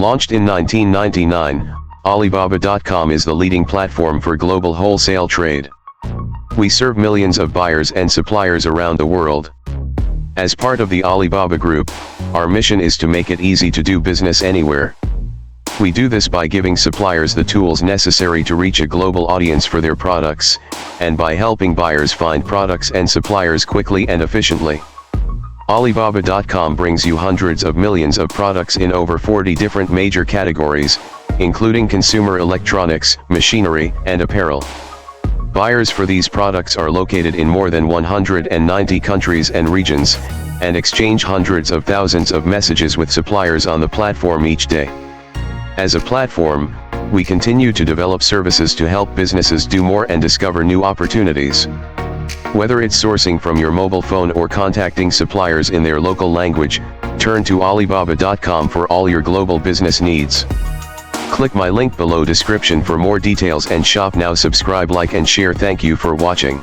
Launched in 1999, Alibaba.com is the leading platform for global wholesale trade. We serve millions of buyers and suppliers around the world. As part of the Alibaba Group, our mission is to make it easy to do business anywhere. We do this by giving suppliers the tools necessary to reach a global audience for their products, and by helping buyers find products and suppliers quickly and efficiently. Alibaba.com brings you hundreds of millions of products in over 40 different major categories, including consumer electronics, machinery, and apparel. Buyers for these products are located in more than 190 countries and regions, and exchange hundreds of thousands of messages with suppliers on the platform each day. As a platform, we continue to develop services to help businesses do more and discover new opportunities. Whether it's sourcing from your mobile phone or contacting suppliers in their local language, turn to Alibaba.com for all your global business needs. Click my link below description for more details and shop now. Subscribe, like and share. Thank you for watching.